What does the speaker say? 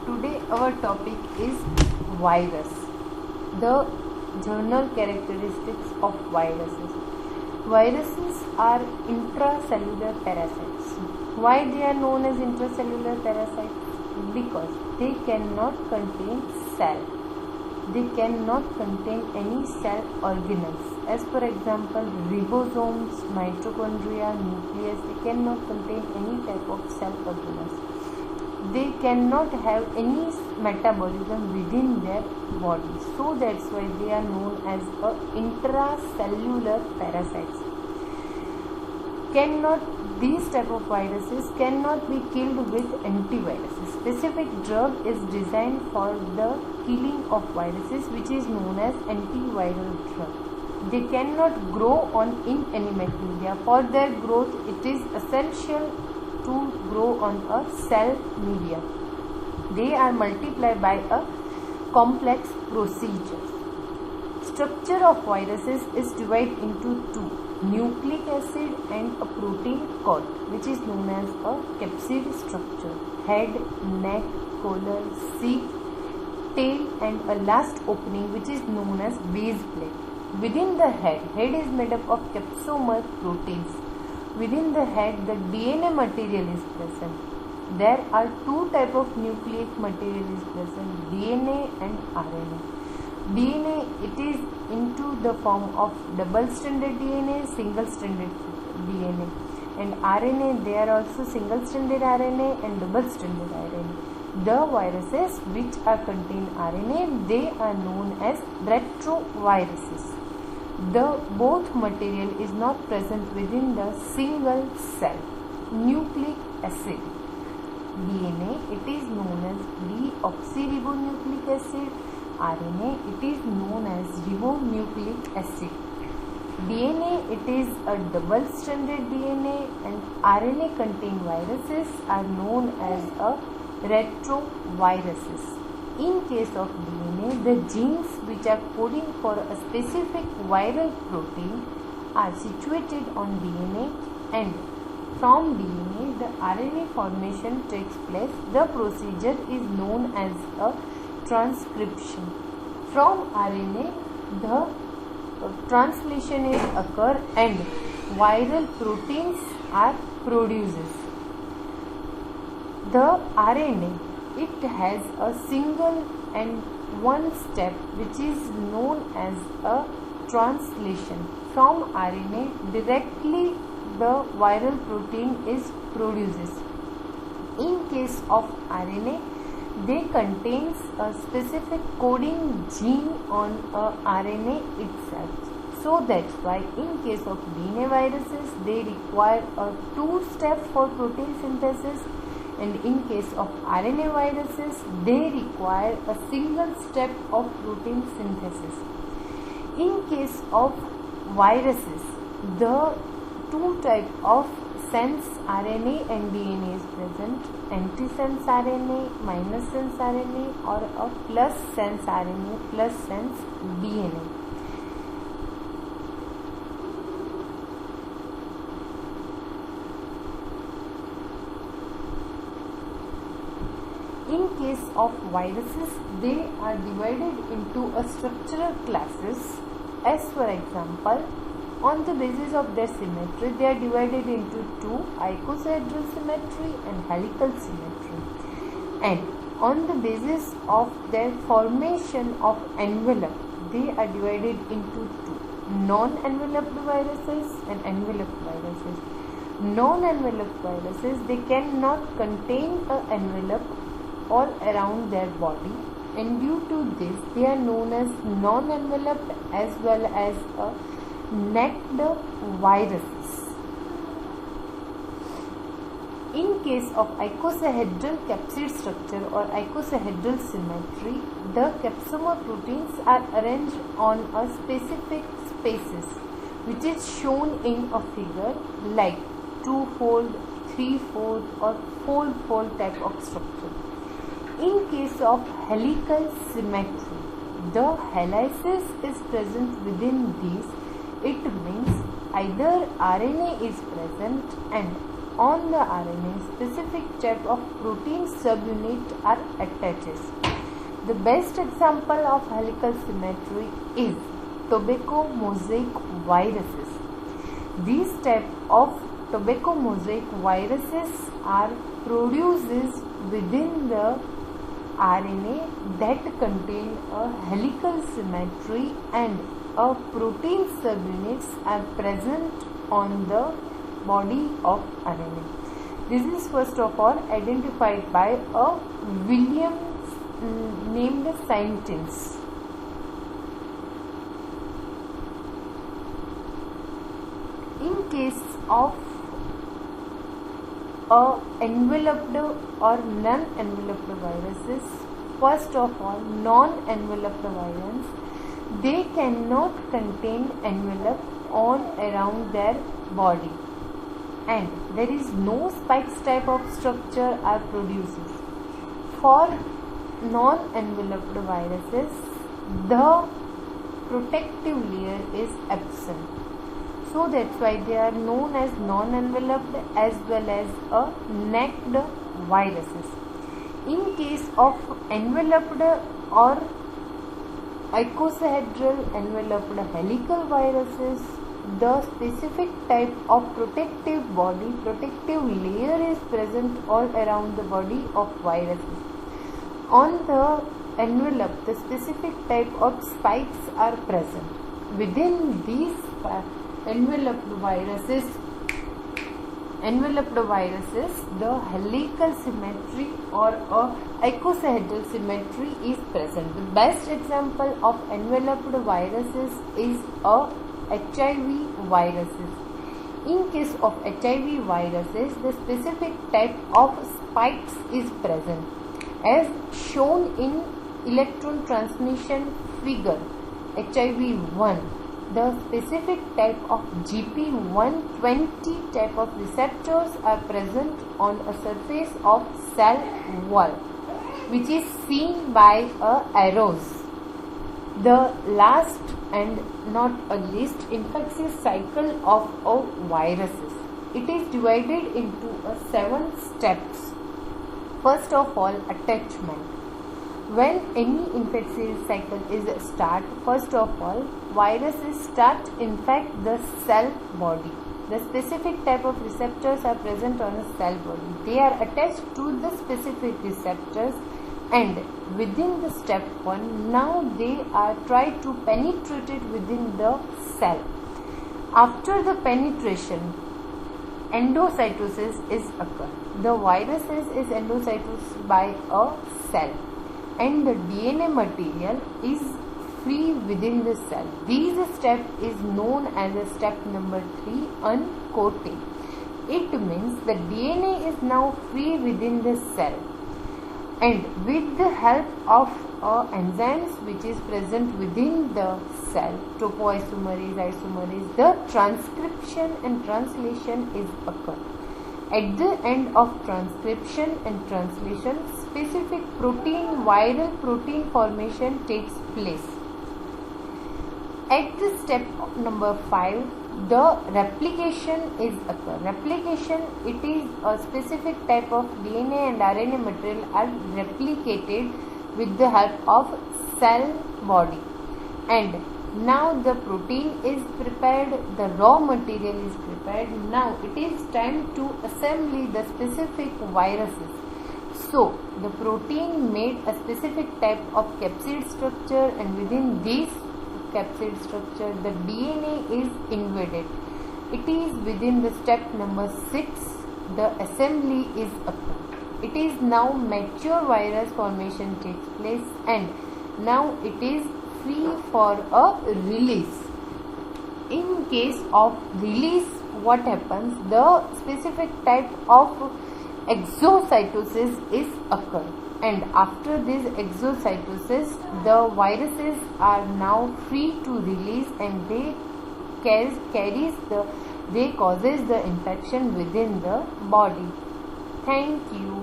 Today our topic is virus. The general characteristics of viruses. Viruses are intracellular parasites. Why they are known as intracellular parasites? Because they cannot contain cell. They cannot contain any cell organelles. As for example, ribosomes, mitochondria, nucleus, they cannot contain any type of cell organelles. They cannot have any metabolism within their body. So that's why they are known as intracellular parasites. These type of viruses cannot be killed with antiviruses. Specific drug is designed for the killing of viruses, which is known as antiviral drug. They cannot grow on inanimate media. For their growth, it is essential to grow on a cell media. They are multiplied by a complex procedure. Structure of viruses is divided into two: nucleic acid and a protein cord, which is known as a capsid structure. Head, neck, collar, seat, tail, and a last opening, which is known as base plate. Within the head is made up of capsomer proteins. Within the head, the DNA material is present. There are two types of nucleic material is present: DNA and RNA. DNA, it is into the form of double-stranded DNA, single-stranded DNA, and RNA, they are also single-stranded RNA and double-stranded RNA. The viruses which are contain RNA, they are known as retroviruses. The both material is not present within the single cell. Nucleic acid, DNA, it is known as deoxyribonucleic acid. RNA, it is known as ribonucleic acid. DNA, it is a double-stranded DNA, and RNA contain viruses are known as a retroviruses. In case of DNA, the genes which are coding for a specific viral protein are situated on DNA, and from DNA the RNA formation takes place. The procedure is known as a transcription. From RNA the translation is occur and viral proteins are produced. The RNA, it has a single and one step which is known as a translation. From RNA directly the viral protein is produced. In case of RNA, they contains a specific coding gene on a RNA itself. So that's why in case of DNA viruses, they require a two-step for protein synthesis, and in case of RNA viruses, they require a single step of protein synthesis. In case of viruses, the two type of sense RNA and DNA is present: antisense RNA, minus sense RNA, or a plus sense RNA, plus sense DNA. In case of viruses, they are divided into a structural classes. As for example, on the basis of their symmetry, they are divided into two: icosahedral symmetry and helical symmetry. And on the basis of their formation of envelope, they are divided into two: non-enveloped viruses and enveloped viruses. Non-enveloped viruses, they cannot contain an envelope all around their body, and due to this, they are known as non-enveloped as well as a necked viruses. In case of icosahedral capsid structure or icosahedral symmetry, the capsomer proteins are arranged on a specific spaces, which is shown in a figure like two-fold, three-fold, or fold-fold type of structure. In case of helical symmetry, the helices is present within these. It means either RNA is present and on the RNA, specific type of protein subunit are attached. The best example of helical symmetry is tobacco mosaic viruses. These type of tobacco mosaic viruses are produced within the RNA that contain a helical symmetry and a protein subunits are present on the body of RNA. This is first of all identified by a William named scientist. In case of enveloped or non-enveloped viruses, first of all, non-enveloped virus, they cannot contain envelope on around their body, and there is no spikes type of structure are produced. For non-enveloped viruses, the protective layer is absent. So that's why they are known as non-enveloped as well as a necked viruses. In case of enveloped or icosahedral enveloped helical viruses, the specific type of protective layer is present all around the body of viruses. On the envelope, the specific type of spikes are present. Within these enveloped viruses, the helical symmetry or icosahedral symmetry is present. The best example of enveloped viruses is HIV viruses. In case of HIV viruses, the specific type of spikes is present, as shown in electron transmission figure. HIV-1. The specific type of GP120 type of receptors are present on a surface of cell wall, which is seen by arrows. The last and not a least infectious cycle of viruses. It is divided into 7 steps. First of all, attachment. When any infectious cycle is start, first of all, viruses start infect the cell body. The specific type of receptors are present on a cell body. They are attached to the specific receptors, and within the step 1, now they are try to penetrate it within the cell. After the penetration, endocytosis is occur. The viruses is endocytosed by a cell, and the DNA material is free within the cell. This step is known as a step number 3, uncoating. It means the DNA is now free within the cell, and with the help of enzymes which is present within the cell, topoisomerase, isomerase, the transcription and translation is occur. At the end of transcription and translation, specific viral protein formation takes place. At the step number 5, the replication is occur. Replication, it is a specific type of DNA and RNA material are replicated with the help of cell body, and now the protein is prepared, the raw material is prepared. Now it is time to assembly the specific viruses. So the protein made a specific type of capsid structure, and within this capsid structure the DNA is invaded. It is within the step number 6, the assembly is occurred. It is now mature virus formation takes place, and now it is free for a release. In case of release, what happens? The specific type of exocytosis is occur, and after this exocytosis, the viruses are now free to release, and they causes the infection within the body. Thank you.